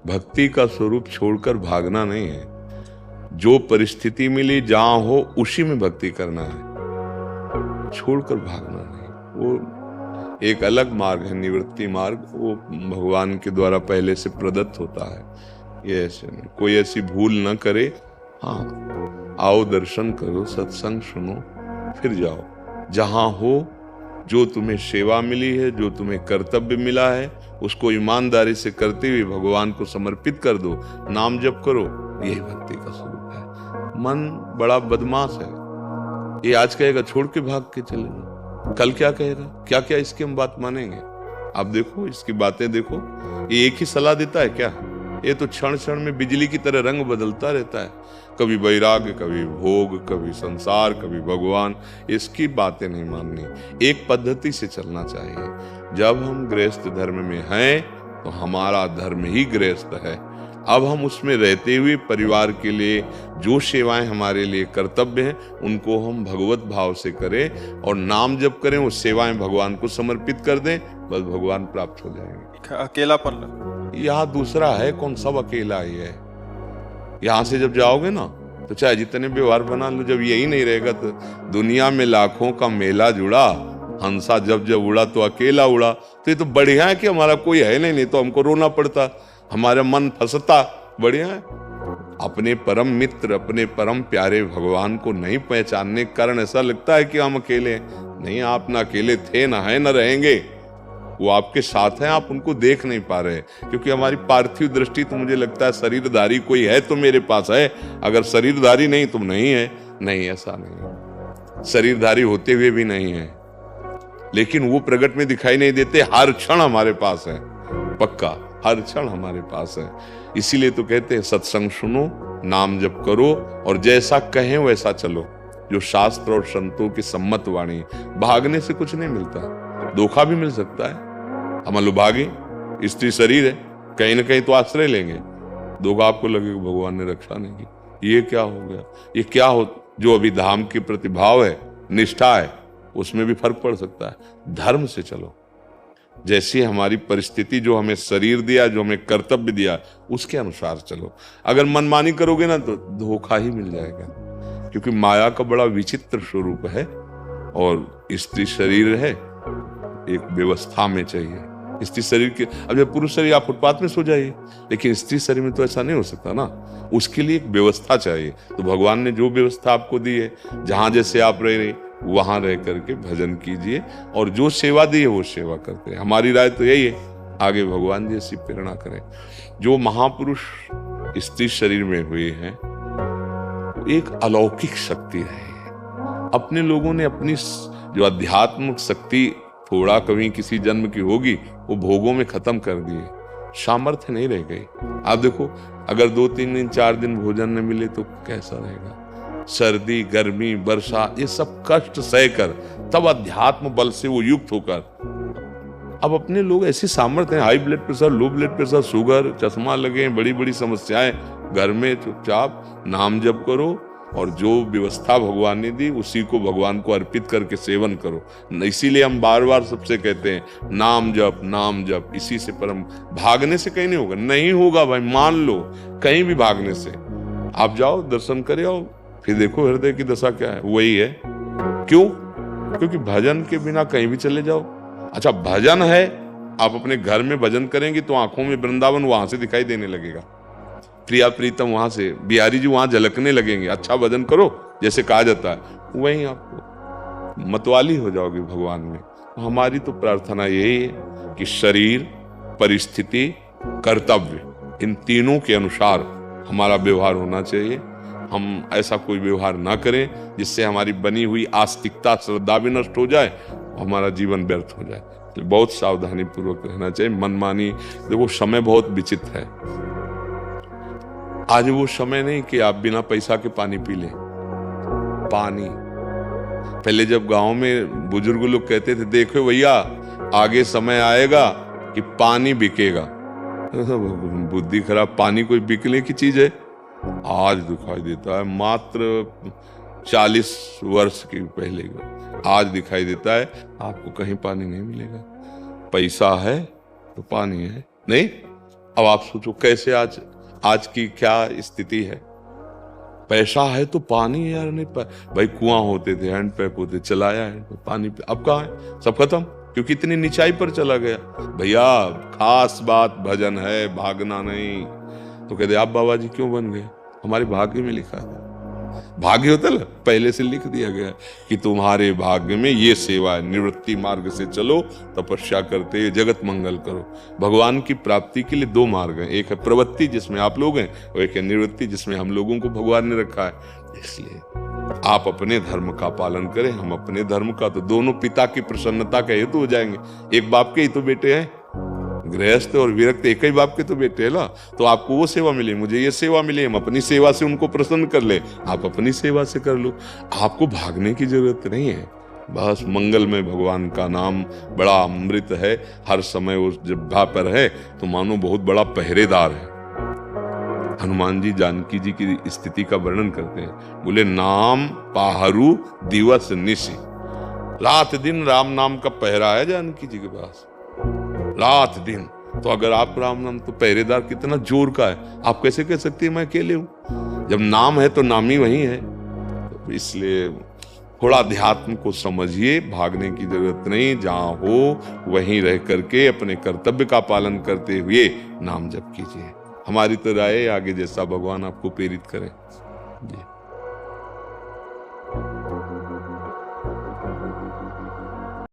भक्ति का स्वरूप छोड़कर भागना नहीं है। जो परिस्थिति मिली जहां हो उसी में भक्ति करना है, छोड़कर भागना नहीं। वो एक अलग मार्ग है, निवृत्ति मार्ग, वो भगवान के द्वारा पहले से प्रदत्त होता है। ये ऐसे नहीं, कोई ऐसी भूल न करे। हाँ, आओ दर्शन करो, सत्संग सुनो, फिर जाओ। जहां हो, जो तुम्हें सेवा मिली है, जो तुम्हें कर्तव्य मिला है, उसको ईमानदारी से करते हुए भगवान को समर्पित कर दो, नाम जप करो। यही भक्ति का स्वरूप है। मन बड़ा बदमाश है, ये आज कहेगा छोड़ के भाग के चले जाओ, कल क्या कहेगा, क्या क्या इसकी हम बात मानेंगे। आप देखो इसकी बातें देखो, ये एक ही सलाह देता है क्या? ये तो क्षण क्षण में बिजली की तरह रंग बदलता रहता है, कभी वैराग्य, कभी भोग, कभी संसार, कभी भगवान। इसकी बातें नहीं माननी, एक पद्धति से चलना चाहिए। जब हम गृहस्थ धर्म में हैं तो हमारा धर्म ही गृहस्थ है। अब हम उसमें रहते हुए परिवार के लिए जो सेवाएं हमारे लिए कर्तव्य हैं उनको हम भगवत भाव से करें और नाम जप करें, वो सेवाएं भगवान को समर्पित कर दें, बस भगवान प्राप्त हो जाएंगे। अकेलापन यहाँ दूसरा है कौन, सब अकेला ही है। यहाँ से जब जाओगे ना तो चाहे जितने व्यवहार बना लो, जब यही नहीं रहेगा तो दुनिया में लाखों का मेला जुड़ा, हंसा जब जब उड़ा तो अकेला उड़ा। तो ये तो बढ़िया है कि हमारा कोई है नहीं तो हमको रोना पड़ता, हमारा मन फंसता। बढ़िया है। अपने परम मित्र, अपने परम प्यारे भगवान को नहीं पहचानने के कारण ऐसा लगता है कि हम अकेले हैं। नहीं, आप ना अकेले थे, ना है, ना रहेंगे। वो आपके साथ हैं, आप उनको देख नहीं पा रहे, क्योंकि हमारी पार्थिव दृष्टि तो मुझे लगता है शरीरधारी कोई है तो मेरे पास है, अगर शरीरधारी नहीं तो नहीं है। नहीं, ऐसा नहीं है, शरीरधारी होते हुए भी नहीं है, लेकिन वो प्रगट में दिखाई नहीं देते। हर क्षण हमारे पास है, पक्का हर क्षण हमारे पास है। इसीलिए तो कहते हैं सत्संग सुनो, नाम जप करो और जैसा कहें वैसा चलो, जो शास्त्र और संतों की सम्मत वाणी। भागने से कुछ नहीं मिलता, धोखा भी मिल सकता है। हम लो भागे, स्त्री शरीर है, कहीं ना कहीं तो आश्रय लेंगे, धोखा आपको लगेगा भगवान ने रक्षा नहीं की। ये क्या हो गया, ये क्या हो, जो अभी धाम के प्रति भाव है, निष्ठा है, उसमें भी फर्क पड़ सकता है। धर्म से चलो, जैसी हमारी परिस्थिति, जो हमें शरीर दिया, जो हमें कर्तव्य दिया, उसके अनुसार चलो। अगर मनमानी करोगे ना तो धोखा ही मिल जाएगा, क्योंकि माया का बड़ा विचित्र स्वरूप है। और स्त्री शरीर है, एक व्यवस्था में चाहिए। स्त्री शरीर के, अब जब पुरुष शरीर आप फुटपाथ में सो जाइए, लेकिन स्त्री शरीर में तो ऐसा नहीं हो सकता ना, उसके लिए एक व्यवस्था चाहिए। तो भगवान ने जो व्यवस्था आपको दी है, जहां जैसे आप रह रहे वहां रह करके भजन कीजिए, और जो सेवा दी है वो सेवा करते हैं। हमारी राय तो यही है, आगे भगवान जी ऐसी प्रेरणा करें। जो महापुरुष स्त्री शरीर में हुए हैं, एक अलौकिक शक्ति है। अपने लोगों ने अपनी जो अध्यात्मिक शक्ति थोड़ा कभी किसी जन्म की होगी, वो भोगों में खत्म कर दिए, सामर्थ्य नहीं रह गई। आप देखो, अगर 2-3 दिन 4 दिन भोजन न मिले तो कैसा रहेगा। सर्दी, गर्मी, वर्षा, ये सब कष्ट सहकर तब अध्यात्म बल से वो युक्त होकर, अब अपने लोग ऐसे सामर्थ्य हैं, high blood pressure, low blood pressure, sugar, चश्मा लगे, बड़ी बड़ी समस्याएं, घर में चुपचाप नाम जप करो और जो व्यवस्था भगवान ने दी उसी को भगवान को अर्पित करके सेवन करो। इसीलिए हम बार बार सबसे कहते हैं नाम जप, नाम जप। इसी से परम, भागने से कहीं नहीं होगा, नहीं होगा भाई, मान लो। कहीं भी भागने से, आप जाओ दर्शन करे आओ, फिर देखो हृदय की दशा क्या है, वही है। क्यों? क्योंकि भजन के बिना कहीं भी चले जाओ। अच्छा, भजन है, आप अपने घर में भजन करेंगे तो आंखों में वृंदावन वहां से दिखाई देने लगेगा, प्रिया प्रीतम वहां से, बिहारी जी वहां झलकने लगेंगे। अच्छा भजन करो, जैसे कहा जाता है, वहीं आपको मतवाली हो जाओगे भगवान में। हमारी तो प्रार्थना यही है कि शरीर, परिस्थिति, कर्तव्य, इन तीनों के अनुसार हमारा व्यवहार होना चाहिए। हम ऐसा कोई व्यवहार ना करें जिससे हमारी बनी हुई आस्तिकता, श्रद्धा भी नष्ट हो जाए, हमारा जीवन व्यर्थ हो जाए। तो बहुत सावधानी पूर्वक रहना चाहिए। मनमानी, देखो समय बहुत विचित्र है। आज वो समय नहीं कि आप बिना पैसा के पानी पी लें। पानी, पहले जब गांव में बुजुर्ग लोग कहते थे, देखो भैया आगे समय आएगा कि पानी बिकेगा। बुद्धि खराब, पानी कोई बिकने की चीज है? आज दिखाई देता है, मात्र 40 वर्ष के पहले आज दिखाई देता है आपको कहीं पानी नहीं मिलेगा। पैसा है तो पानी है नहीं। अब आप सोचो कैसे आज की क्या स्थिति है। पैसा है तो पानी है यार, नहीं भाई कुआं होते थे, हैंडपैप होते, चलाया है पानी पे, अब कहाँ है, सब खत्म, क्योंकि इतनी निचाई पर चला गया। भैया खास बात भजन है, भागना नहीं। तो कहते आप बाबा जी क्यों बन गए? हमारे भाग्य में लिखा है, भाग्य होता है पहले से लिख दिया गया कि तुम्हारे भाग्य में ये सेवा है, निवृत्ति मार्ग से चलो, तपस्या करते जगत मंगल करो। भगवान की प्राप्ति के लिए दो मार्ग हैं, एक है प्रवृत्ति जिसमें आप लोग हैं, और एक है निवृत्ति जिसमें हम लोगों को भगवान ने रखा है। इसलिए आप अपने धर्म का पालन करें, हम अपने धर्म का, तो दोनों पिता की प्रसन्नता का हेतु हो जाएंगे। एक बाप के ही तो बेटे हैं, गृहस्थ और विरक्त एक ही बाप के तो बेटे है ना। तो आपको वो सेवा मिली, मुझे ये सेवा मिली, हम अपनी सेवा से उनको प्रसन्न कर ले, आप अपनी सेवा से कर लो। आपको भागने की जरूरत नहीं है, बस मंगल में भगवान का नाम बड़ा अमृत है, हर समय उस जगह पर है तो मानो बहुत बड़ा पहरेदार है। हनुमान जी जानकी जी की स्थिति का वर्णन करते हैं, बोले नाम पाहरू दिवस निशि, रात दिन राम नाम का पहरा है जानकी जी के पास, रात दिन। तो अगर आप राम नाम, तो पहरेदार कितना जोर का है, आप कैसे कह सकते हैं मैं अकेले हूं? जब नाम है तो नाम ही वही है। तो इसलिए थोड़ा अध्यात्म को समझिए, भागने की जरूरत नहीं, जहां हो वहीं रह करके अपने कर्तव्य का पालन करते हुए नाम जप कीजिए। हमारी तो राय आगे जैसा भगवान आपको प्रेरित करें जी।